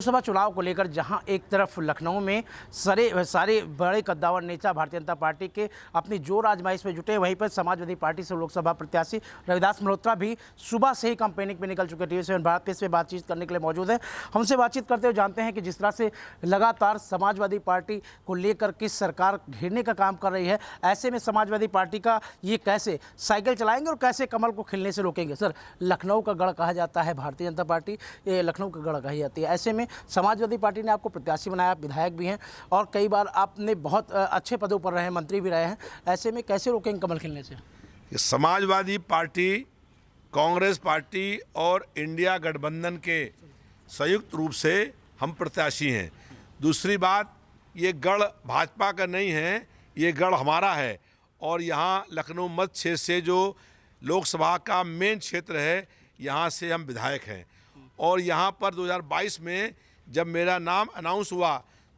लोकसभा चुनाव को लेकर जहां एक तरफ लखनऊ में सारे बड़े कद्दावर नेता भारतीय जनता पार्टी के अपनी जोर आजमाइश में जुटे, वहीं पर समाजवादी पार्टी से लोकसभा प्रत्याशी रविदास मल्होत्रा भी सुबह से ही कैंपेनिंग पे निकल चुके। टीवी7 भारत पे इस पे बातचीत करने के लिए मौजूद है। हमसे बातचीत करते हुए जानते हैं कि जिस तरह से लगातार समाजवादी पार्टी को लेकर किस सरकार घेरने का काम कर रही है, ऐसे में समाजवादी पार्टी का ये कैसे साइकिल चलाएंगे और कैसे कमल को खिलने से रोकेंगे। सर, लखनऊ का गढ़ कहा जाता है भारतीय जनता पार्टी, ये लखनऊ का गढ़ कही जाती है। ऐसे में समाजवादी पार्टी ने आपको प्रत्याशी बनाया, विधायक भी हैं और कई बार आपने बहुत अच्छे पदों पर रहे हैं, मंत्री भी रहे हैं। ऐसे में कैसे रोकेंगे कमल खिलने से? समाजवादी पार्टी, कांग्रेस पार्टी और इंडिया गठबंधन के संयुक्त रूप से हम प्रत्याशी हैं। दूसरी बात, ये गढ़ भाजपा का नहीं है, ये गढ़ हमारा है। और यहाँ लखनऊ मध्य क्षेत्र से जो लोकसभा का मेन क्षेत्र है, यहाँ से हम विधायक हैं। और यहाँ पर 2022 में जब मेरा नाम अनाउंस हुआ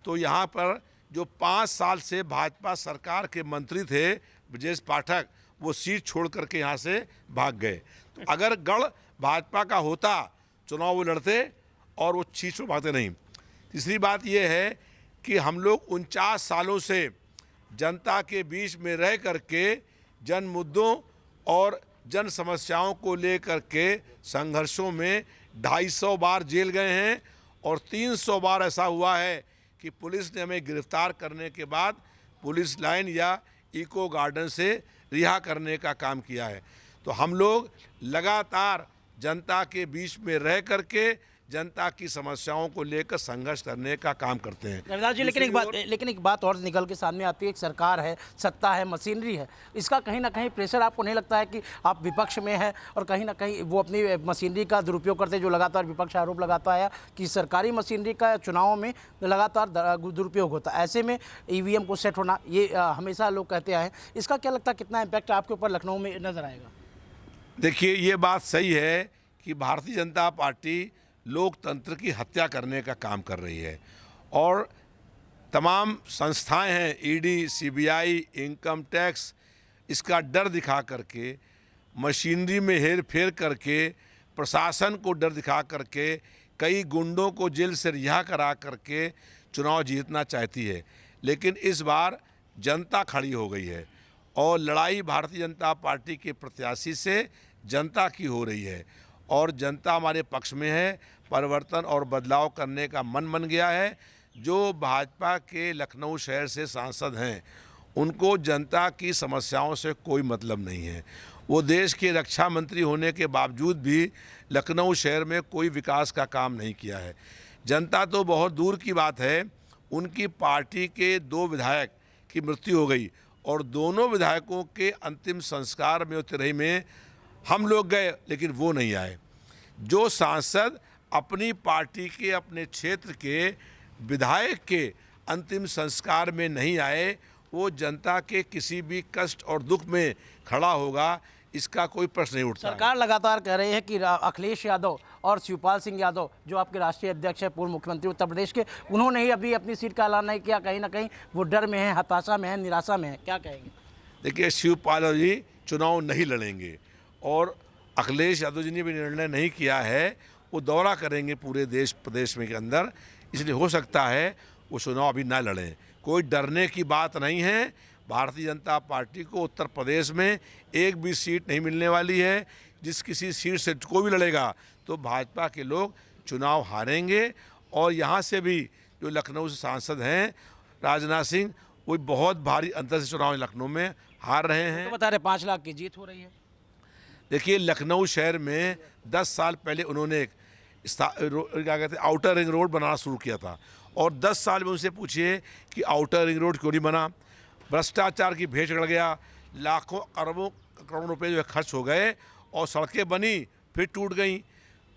तो यहाँ पर जो 5 साल से भाजपा सरकार के मंत्री थे ब्रजेश पाठक, वो सीट छोड़ करके यहाँ से भाग गए। तो अगर गढ़ भाजपा का होता, चुनाव वो लड़ते और वो सीट छोड़ भागते नहीं। तीसरी बात ये है कि हम लोग 49 सालों से जनता के बीच में रह करके जन मुद्दों और जन समस्याओं को लेकर के संघर्षों में 250 बार जेल गए हैं और 300 बार ऐसा हुआ है कि पुलिस ने हमें गिरफ्तार करने के बाद पुलिस लाइन या इको गार्डन से रिहा करने का काम किया है। तो हम लोग लगातार जनता के बीच में रह करके जनता की समस्याओं को लेकर संघर्ष करने का काम करते हैं। रविदास जी, लेकिन एक बात और निकल के सामने आती है, एक सरकार है, सत्ता है, मशीनरी है, इसका कहीं ना कहीं प्रेशर आपको नहीं लगता है कि आप विपक्ष में हैं और कहीं ना कहीं वो अपनी मशीनरी का दुरुपयोग करते हैं, जो लगातार विपक्ष आरोप लगाता है कि सरकारी मशीनरी का चुनावों में लगातार दुरुपयोग होता है। ऐसे में ईवीएम को सेट होना, ये हमेशा लोग कहते आए हैं, इसका क्या लगता है कितना इम्पैक्ट आपके ऊपर लखनऊ में नजर आएगा? देखिए, ये बात सही है कि भारतीय जनता पार्टी लोकतंत्र की हत्या करने का काम कर रही है और तमाम संस्थाएं हैं, ईडी, सीबीआई, इनकम टैक्स, इसका डर दिखा करके, मशीनरी में हेर फेर करके, प्रशासन को डर दिखा करके, कई गुंडों को जेल से रिहा करा करके चुनाव जीतना चाहती है। लेकिन इस बार जनता खड़ी हो गई है और लड़ाई भारतीय जनता पार्टी के प्रत्याशी से जनता की हो रही है और जनता हमारे पक्ष में है। परिवर्तन और बदलाव करने का मन बन गया है। जो भाजपा के लखनऊ शहर से सांसद हैं, उनको जनता की समस्याओं से कोई मतलब नहीं है। वो देश के रक्षा मंत्री होने के बावजूद भी लखनऊ शहर में कोई विकास का काम नहीं किया है। जनता तो बहुत दूर की बात है, उनकी पार्टी के 2 विधायक की मृत्यु हो गई और दोनों विधायकों के अंतिम संस्कार में तिरही में हम लोग गए, लेकिन वो नहीं आए। जो सांसद अपनी पार्टी के, अपने क्षेत्र के विधायक के अंतिम संस्कार में नहीं आए, वो जनता के किसी भी कष्ट और दुख में खड़ा होगा, इसका कोई प्रश्न नहीं उठता। सरकार लगातार कह रही है कि अखिलेश यादव और शिवपाल सिंह यादव, जो आपके राष्ट्रीय अध्यक्ष हैं, पूर्व मुख्यमंत्री उत्तर प्रदेश के, उन्होंने ही अभी अपनी सीट का ऐलान नहीं किया। कहीं ना कहीं वो डर में है, हताशा में है, निराशा में है, क्या कहेंगे? देखिए, शिवपाल जी चुनाव नहीं लड़ेंगे और अखिलेश यादव जी ने भी निर्णय नहीं किया है, वो दौरा करेंगे पूरे प्रदेश में के अंदर, इसलिए हो सकता है वो चुनाव अभी ना लड़ें। कोई डरने की बात नहीं है। भारतीय जनता पार्टी को उत्तर प्रदेश में एक भी सीट नहीं मिलने वाली है। जिस किसी सीट से कोई भी लड़ेगा तो भाजपा के लोग चुनाव हारेंगे। और यहाँ से भी जो लखनऊ से सांसद हैं राजनाथ सिंह, वो बहुत भारी अंतर से चुनाव लखनऊ में हार रहे हैं। तो बता रहे 5 लाख की जीत हो रही है। देखिए, लखनऊ शहर में 10 साल पहले उन्होंने क्या कहते हैं आउटर रिंग रोड बनाना शुरू किया था और 10 साल में उनसे पूछिए कि आउटर रिंग रोड क्यों नहीं बना। भ्रष्टाचार की भेंट चढ़ गया, लाखों अरबों करोड़ों रुपए जो है खर्च हो गए और सड़कें बनी, फिर टूट गई,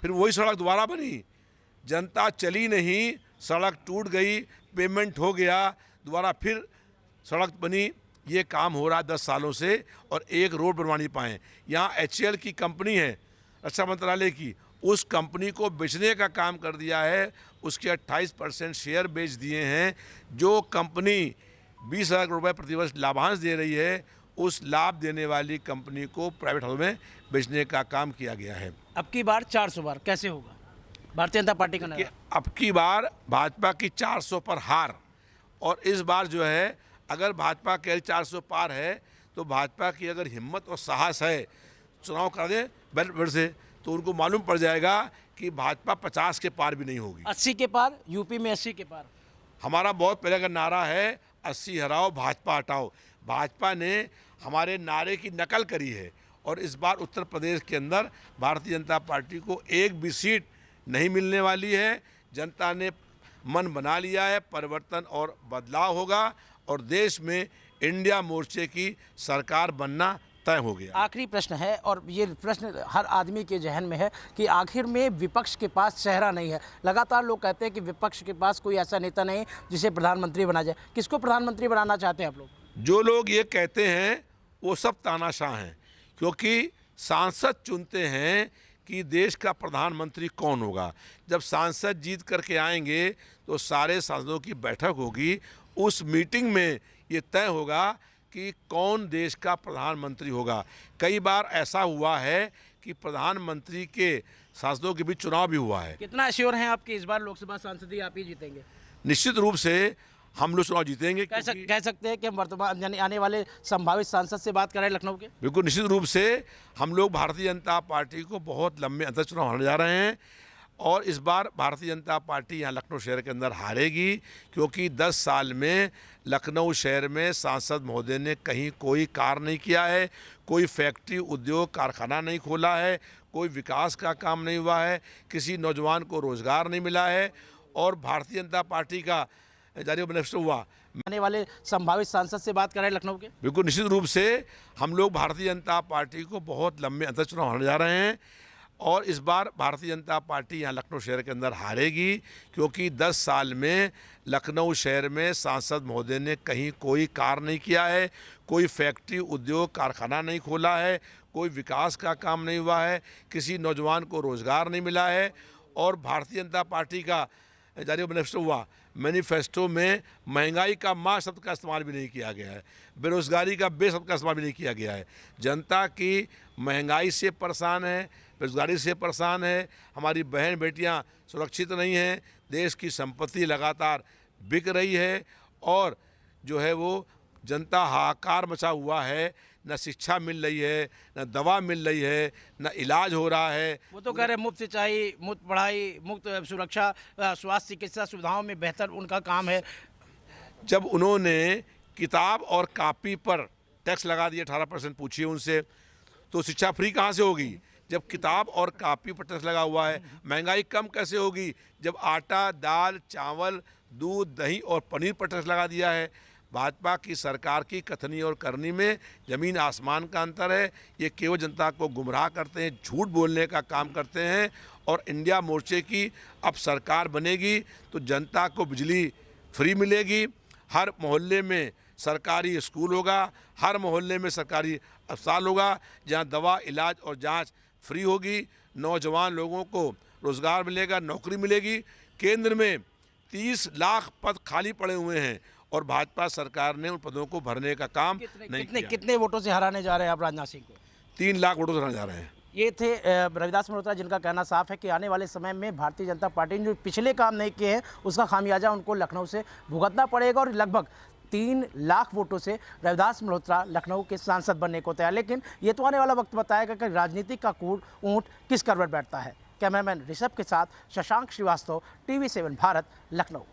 फिर वही सड़क दोबारा बनी। जनता चली नहीं, सड़क टूट गई, पेमेंट हो गया, दोबारा फिर सड़क बनी। ये काम हो रहा है 10 सालों से और एक रोड बनवा नहीं पाए। यहाँ HAL की कंपनी है, रक्षा मंत्रालय की, उस कंपनी को बेचने का काम कर दिया है। उसके 28% शेयर बेच दिए हैं। जो कंपनी 20 लाख रुपये प्रतिवर्ष लाभांश दे रही है, उस लाभ देने वाली कंपनी को प्राइवेट हाउस में बेचने का काम किया गया है। अब की बार 400 बार कैसे होगा? भारतीय जनता पार्टी का कि नारा। अब की बार भाजपा की 400 पर हार, और इस बार जो है अगर भाजपा के 400 पार है तो भाजपा की अगर हिम्मत और साहस है चुनाव कर दें बैलेट पेपर से, तो उनको मालूम पड़ जाएगा कि भाजपा 50 के पार भी नहीं होगी। 80 के पार, यूपी में 80 के पार। हमारा बहुत पहले का नारा है 80 हराओ भाजपा हटाओ। भाजपा ने हमारे नारे की नकल करी है और इस बार उत्तर प्रदेश के अंदर भारतीय जनता पार्टी को एक भी सीट नहीं मिलने वाली है। जनता ने मन बना लिया है, परिवर्तन और बदलाव होगा और देश में इंडिया मोर्चे की सरकार बनना तय हो गया। आखिरी प्रश्न है, और ये प्रश्न हर आदमी के जहन में है कि आखिर में विपक्ष के पास चेहरा नहीं है। लगातार लोग कहते हैं कि विपक्ष के पास कोई ऐसा नेता नहीं जिसे प्रधानमंत्री बना जाए। किसको प्रधानमंत्री बनाना चाहते हैं आप लोग? जो लोग ये कहते हैं वो सब तानाशाह हैं, क्योंकि सांसद चुनते हैं कि देश का प्रधानमंत्री कौन होगा। जब सांसद जीत करके आएंगे तो सारे सांसदों की बैठक होगी, उस मीटिंग में ये तय होगा कि कौन देश का प्रधानमंत्री होगा। कई बार ऐसा हुआ है कि प्रधानमंत्री के सांसदों के बीच चुनाव भी हुआ है। कितना श्योर हैं आप कि इस बार लोकसभा सांसद ही आप ही जीतेंगे? निश्चित रूप से हम लोग चुनाव जीतेंगे। कह सकते हैं कि हम वर्तमान यानी आने वाले संभावित सांसद से बात करें लखनऊ के? बिल्कुल निश्चित रूप से हम लोग भारतीय जनता पार्टी को बहुत लंबे अंतर चुनाव हारने जा रहे हैं और इस बार भारतीय जनता पार्टी यहाँ लखनऊ शहर के अंदर हारेगी, क्योंकि 10 साल में लखनऊ शहर में सांसद महोदय ने कहीं कोई कार्य नहीं किया है, कोई फैक्ट्री उद्योग कारखाना नहीं खोला है, कोई विकास का काम नहीं हुआ है, किसी नौजवान को रोजगार नहीं मिला है और भारतीय जनता पार्टी का जारी मैनिफेस्टो हुआ। आने वाले संभावित सांसद से बात करें लखनऊ के? बिल्कुल निश्चित रूप से हम लोग भारतीय जनता पार्टी को बहुत लंबे अंतर चुनाव हारने जा रहे हैं और इस बार भारतीय जनता पार्टी यहाँ लखनऊ शहर के अंदर हारेगी, क्योंकि 10 साल में लखनऊ शहर में सांसद महोदय ने कहीं कोई कार्य नहीं किया है, कोई फैक्ट्री उद्योग कारखाना नहीं खोला है, कोई विकास का काम नहीं हुआ है, किसी नौजवान को रोजगार नहीं मिला है और भारतीय जनता पार्टी का जारी मैनिफेस्टो हुआ। मैनिफेस्टो में महंगाई का माँ शब्द का इस्तेमाल भी नहीं किया गया है, बेरोजगारी का बे शब्द का इस्तेमाल भी नहीं किया गया है। जनता की महंगाई से परेशान है, बेरोजगारी से परेशान है, हमारी बहन बेटियां सुरक्षित नहीं हैं, देश की संपत्ति लगातार बिक रही है और जो है वो जनता हाहाकार मचा हुआ है। न शिक्षा मिल रही है, न दवा मिल रही है, न इलाज हो रहा है। वो तो कह रहे हैं मुफ्त सिंचाई, मुफ्त पढ़ाई, मुफ्त सुरक्षा, स्वास्थ्य चिकित्सा सुविधाओं में बेहतर उनका काम है। जब उन्होंने किताब और कापी पर टैक्स लगा दिया 18%, पूछिए उनसे, तो शिक्षा फ्री कहाँ से होगी जब किताब और कापी पर टैक्स लगा हुआ है? महंगाई कम कैसे होगी जब आटा, दाल, चावल, दूध, दही और पनीर पर टैक्स लगा दिया है? भाजपा की सरकार की कथनी और करनी में ज़मीन आसमान का अंतर है। ये केवल जनता को गुमराह करते हैं, झूठ बोलने का काम करते हैं और इंडिया मोर्चे की अब सरकार बनेगी तो जनता को बिजली फ्री मिलेगी, हर मोहल्ले में सरकारी स्कूल होगा, हर मोहल्ले में सरकारी अस्पताल होगा जहां दवा, इलाज और जांच फ्री होगी, नौजवान लोगों को रोज़गार मिलेगा, नौकरी मिलेगी। केंद्र में 30 लाख पद खाली पड़े हुए हैं और भाजपा सरकार ने उन पदों को भरने का काम नहीं किया। कितने वोटों से हराने जा रहे हैं आप राजनाथ सिंह को? 3 लाख वोटों से हराने जा रहे हैं। ये थे रविदास मल्होत्रा, जिनका कहना साफ है कि आने वाले समय में भारतीय जनता पार्टी ने जो पिछले काम नहीं किए हैं उसका खामियाजा उनको लखनऊ से भुगतना पड़ेगा और लगभग 3 लाख वोटों से रविदास मल्होत्रा लखनऊ के सांसद बनने को तैयार। लेकिन ये तो आने वाला वक्त बताएगा कि राजनीति का ऊंट किस करवट बैठता है। कैमरामैन ऋषभ के साथ शशांक श्रीवास्तव, TV7 भारत, लखनऊ।